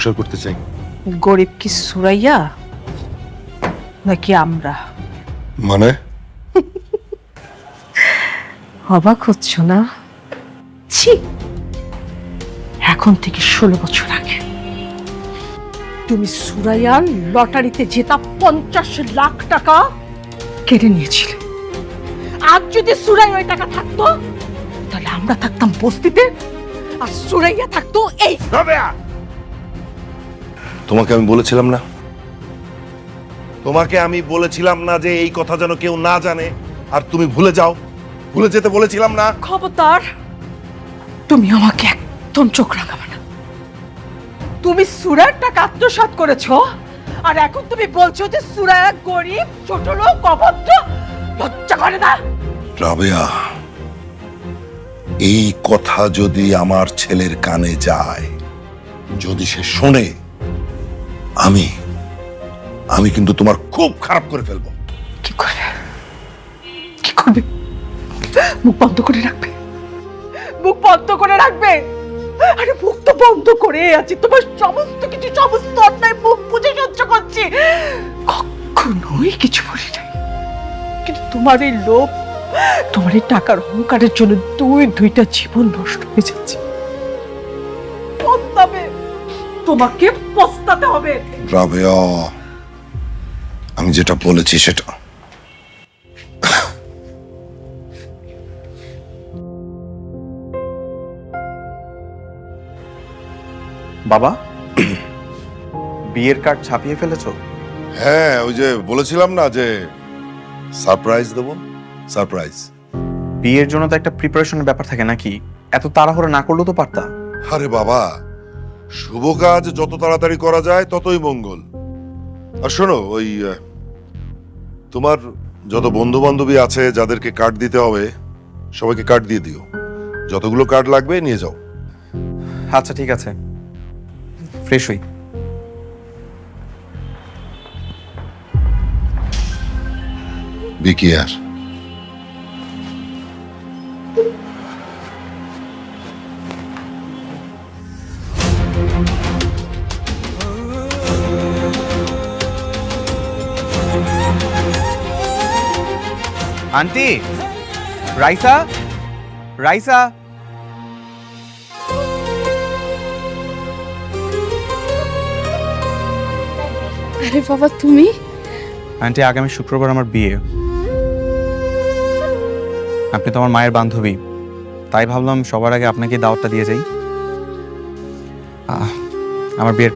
সংসার করতে চাই। গরিব কি সুরাইয়া নাকি আমরা? মানে অবাক হচ্ছ না? ছি, এখন থেকে 16 বছর আগে তুমি সুরাইয়ার লটারিতে জেতা 50 লাখ টাকা কেড়ে নিয়েছিলে। আজ যদি সুরাই ওই টাকা থাকতো তাহলে আমরা থাকতাম বস্তিতে আর সুরাইয়া থাকতো এই। তোমাকে আমি বলেছিলাম না, তোমাকে আমি বলেছিলাম না যে এই কথা যেন কেউ না জানে আর তুমি ভুলে যাও? ভুলে যেতে বলেছিলাম না? খবরদার, তুমি আমাকে একদম চোখ রাঙাবে না। তুমি সুরার টাকা আত্মসাৎ করেছো আর এখন তুমি বলছো যে সুরায়া গরিব, ছোট লোক, অভদ্র। লজ্জা করে না? রাবেয়া, এই কথা যদি আমার ছেলের কানে যায়, যদি সে শোনে, আমি কিন্তু তোমার খুব খারাপ করে ফেলবো। কি করবে? কি করবে? মুখ বন্ধ করে রাখবে? মুখ বন্ধ করে রাখবে? আরে মুখ তো বন্ধ করে আছি, তোমার সমস্ত কিছু, সমস্ত অন্যায় মুখ বুঝে সহ্য করছি, কখনোই কিছু বলি নাই। কিন্তু তোমার এই লোভ, তোমার এই টাকার অহংকারের জন্য দুইটা জীবন নষ্ট হয়ে যাচ্ছে। পস্তাবে, তোমাকে পস্তাতে হবে। রাবেয়া, আমি যেটা বলেছি সেটা। বাবা, বিয়ের কার্ড ছাপিয়ে ফেলেছো? হ্যাঁ, ওই যে বলেছিলাম না যে সারপ্রাইজ দেবো, সারপ্রাইজ। বিয়ের জন্য তো একটা প্রিপারেশনের ব্যাপার থাকে নাকি? এত তাড়াহুড়ো না করলেও তো পারতা। আরে বাবা, শুভ কাজ যত তাড়াতাড়ি করা যায় ততই মঙ্গল। আর শোনো, ওই তোমার যত বন্ধু বান্ধবী আছে যাদেরকে কার্ড দিতে হবে সবাইকে কার্ড দিয়ে দিও। যতগুলো কার্ড লাগবে নিয়ে যাও। আচ্ছা ঠিক আছে, ফ্রেশ হই। Be care. Aunty, Raisa, Raisa. আরে বাবা, তুমি? আন্টি, আগামী শুক্রবার আমার বিয়ে। আপনি তো আমার মায়ের বান্ধবী, তাই ভাবলাম সবার আগে আপনাকে দাওয়াতটা দিয়ে যাই। আমার বিয়ের